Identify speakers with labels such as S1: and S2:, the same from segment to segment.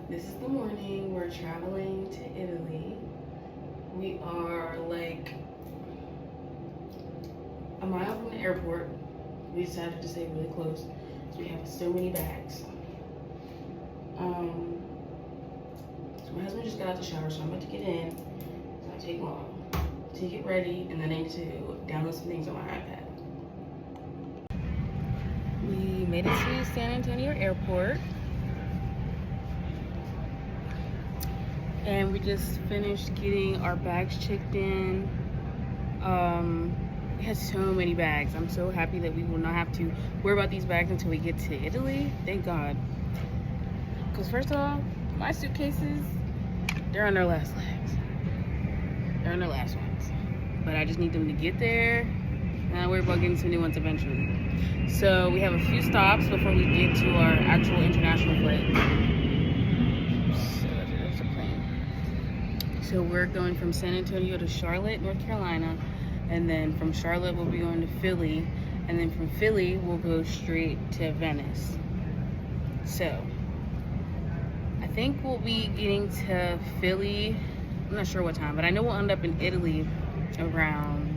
S1: This is the morning. We're traveling to Italy. We are like a mile from the airport. We decided to stay really close so we have so many bags. So my husband just got out the shower, so I'm about to get in. It's gonna take long to get ready, and then I need to download some things on my iPad. We made it to San Antonio Airport. And we just finished getting our bags checked in. We had so many bags. I'm so happy that we will not have to worry about these bags until we get to Italy. Thank God. Because first of all, my suitcases, they're on their last legs. They're on their last ones. But I just need them to get there. And I worry about getting some new ones eventually. So we have a few stops before we get to our actual international flight. So we're going from San Antonio to Charlotte, North Carolina, and then from Charlotte we'll be going to Philly, and then from Philly we'll go straight to Venice. So I think we'll be getting to Philly, I'm not sure what time, but I know we'll end up in Italy around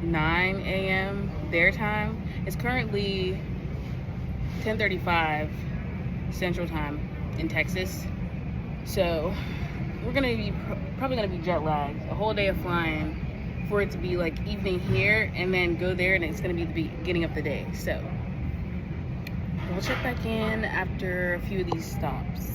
S1: 9 a.m. their time. It's currently 10:35 Central Time in Texas. So we're gonna be probably gonna be jet lagged a whole day of flying for it to be like evening here and then go there and it's gonna be the beginning of the day. So we'll check back in after a few of these stops.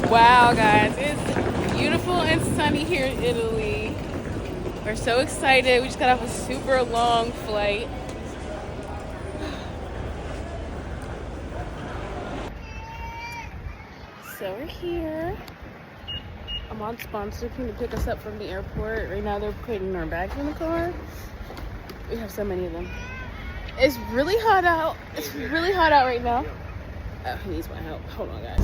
S1: Wow, guys, it's beautiful and sunny here in Italy. We're so excited. We just got off a super long flight. So we're here. I'm on sponsor came to pick us up from the airport. Right now they're putting our bags in the car. We have so many of them. It's really hot out. It's really hot out right now. Oh, he needs my help. Hold on, guys.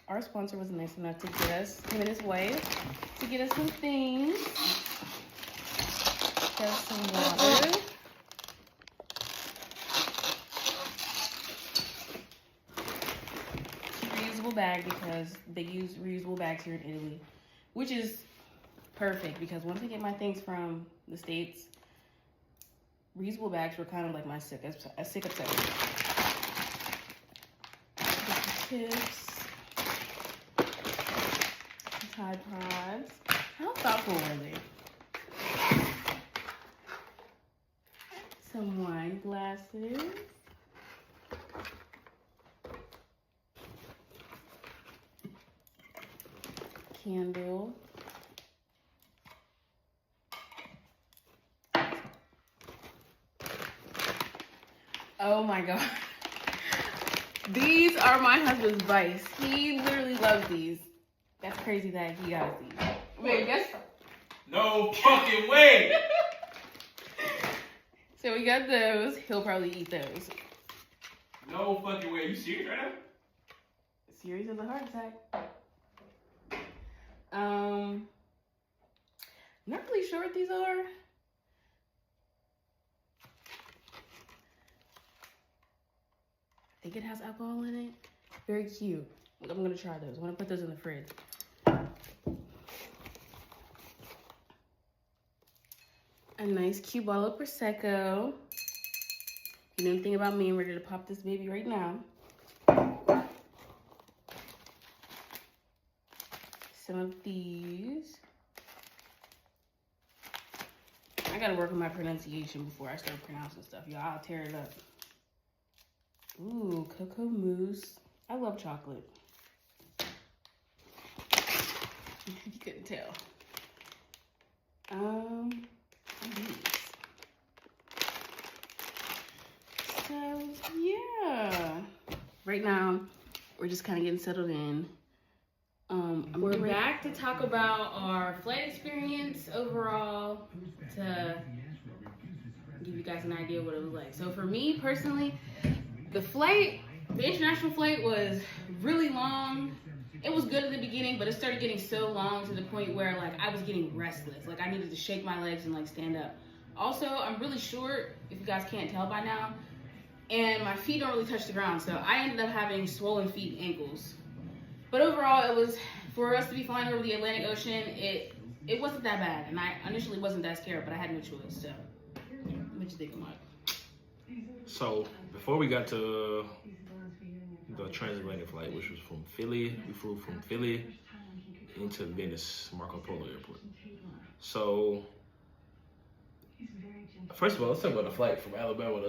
S1: Our sponsor was nice enough to get us, him and his wife, to get us some things. Got some water. Reusable bag because they use reusable bags here in Italy, which is perfect because once I get my things from the States, reusable bags were kind of like my sick obsession. Tips. Tide Pods. How thoughtful were they? Some wine glasses. Candle. Oh my God. These are my husband's vice. He literally loves these. That's crazy that he got these. Wait, guess.
S2: No fucking way.
S1: So we got those. He'll probably eat those.
S2: No fucking way. Are you serious right now?
S1: Series of the heart attack. I'm not really sure what these are. I think it has alcohol in it. Very cute. I'm gonna try those. I'm gonna put those in the fridge. a nice cute bottle of Prosecco. You know anything about me, I'm ready to pop this baby right now. Some of these. I gotta work on my pronunciation before I start pronouncing stuff. Y'all, I'll tear it up. Ooh, cocoa mousse. I love chocolate. You couldn't tell. These. So, yeah. Right now, we're just kind of getting settled in. We're back to talk about our flight experience overall, to give you guys an idea of what it was like. So for me personally, the international flight was really long. It was good at the beginning, but it started getting so long to the point where like I was getting restless. Like I needed to shake my legs and like stand up. Also, I'm really short, if you guys can't tell by now, and my feet don't really touch the ground. So I ended up having swollen feet and ankles. But overall, it was, for us to be flying over the Atlantic Ocean, it wasn't that bad. And I initially wasn't that scared, but I had no choice. So, what you think, Mark?
S3: So, before we got to the transatlantic flight, which was from Philly, we flew from Philly into Venice, Marco Polo Airport. So, first of all, let's talk about the flight from Alabama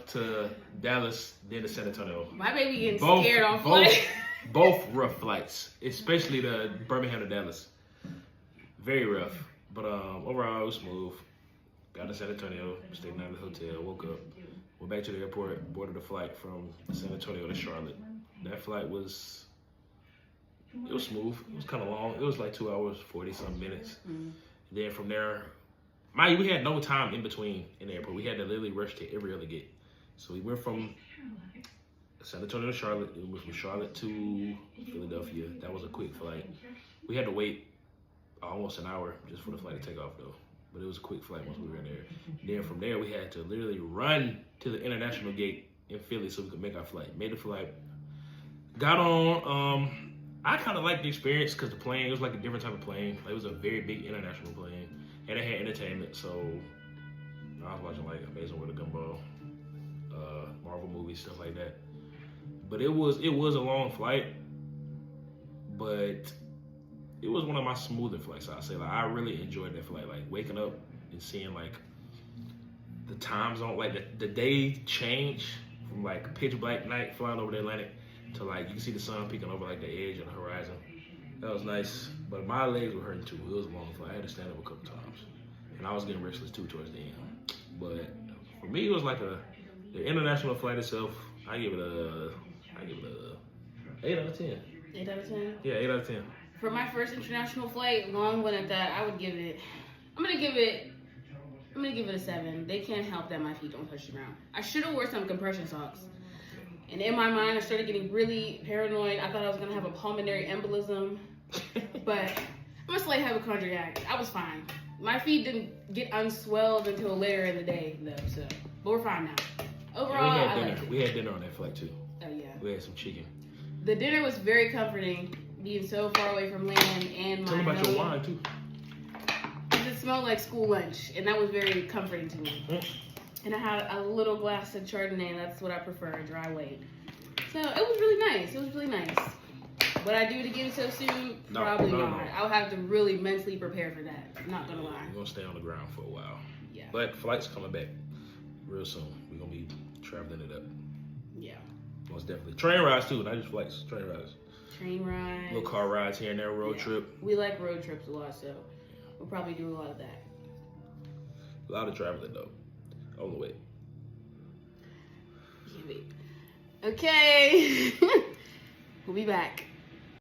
S3: to Dallas, then to San Antonio.
S1: My baby getting scared on flight.
S3: Both rough flights, especially the Birmingham to Dallas. Very rough, but overall it was smooth. Got to San Antonio, stayed in the hotel, woke up, went back to the airport, boarded a flight from San Antonio to Charlotte. That flight was smooth. It was kind of long. It was like 2 hours, 40-something minutes. Mm-hmm. Then from there, we had no time in between in the airport. We had to literally rush to every other gate. So we went from San Antonio to Charlotte. We went from Charlotte to Philadelphia. That was a quick flight. We had to wait almost an hour just for the flight to take off, though. But it was a quick flight once we were in there. Then from there, we had to literally run to the international gate in Philly so we could make our flight. Made the flight. Got on. I kind of liked the experience because the plane, it was like a different type of plane. Like, it was a very big international plane. And it had entertainment, so I was watching like Amazing with a Gumball, Marvel movies, stuff like that. But it was a long flight, but it was one of my smoother flights, I'd say. Like, I really enjoyed that flight. Like, waking up and seeing like the time zone, like the day change from like pitch black night flying over the Atlantic to like you can see the sun peeking over like the edge of the horizon. That was nice, but my legs were hurting too. It was a long flight. I had to stand up a couple times, and I was getting restless too towards the end. But for me, it was like the international flight itself. I give it a 8 out of 10.
S1: 8 out of 10.
S3: Yeah, 8 out of 10.
S1: For my first international flight, long one at that, I would give it. I'm gonna give it a 7. They can't help that my feet don't touch the ground. I should have worn some compression socks. And in my mind, I started getting really paranoid. I thought I was going to have a pulmonary embolism. But I'm a slight hypochondriac. I was fine. My feet didn't get unswelled until later in the day, though. So, but we're fine now. Overall,
S3: yeah,
S1: I liked it.
S3: We had dinner on that flight, too.
S1: Oh, yeah.
S3: We had some chicken.
S1: The dinner was very comforting, being so far away from land and my
S3: Tell me about
S1: home.
S3: your wine, too.
S1: It smelled like school lunch, and that was very comforting to me. And I had a little glass of Chardonnay. That's what I prefer, a dry weight. So it was really nice. It was really nice. Would I do it again so soon?
S3: No,
S1: Probably
S3: no,
S1: not.
S3: no.
S1: I'll have to really mentally prepare for that. I'm not gonna lie.
S3: We're going to stay on the ground for a while.
S1: Yeah.
S3: But flight's coming back real soon. We're going to be traveling it up.
S1: Yeah.
S3: Most definitely. Train rides, too. Not just flights. Train rides.
S1: Train rides.
S3: Little car rides here and there, road trip.
S1: We like road trips a lot, so we'll probably do a lot of that.
S3: A lot of traveling, though. On the way.
S1: Okay. We'll be back.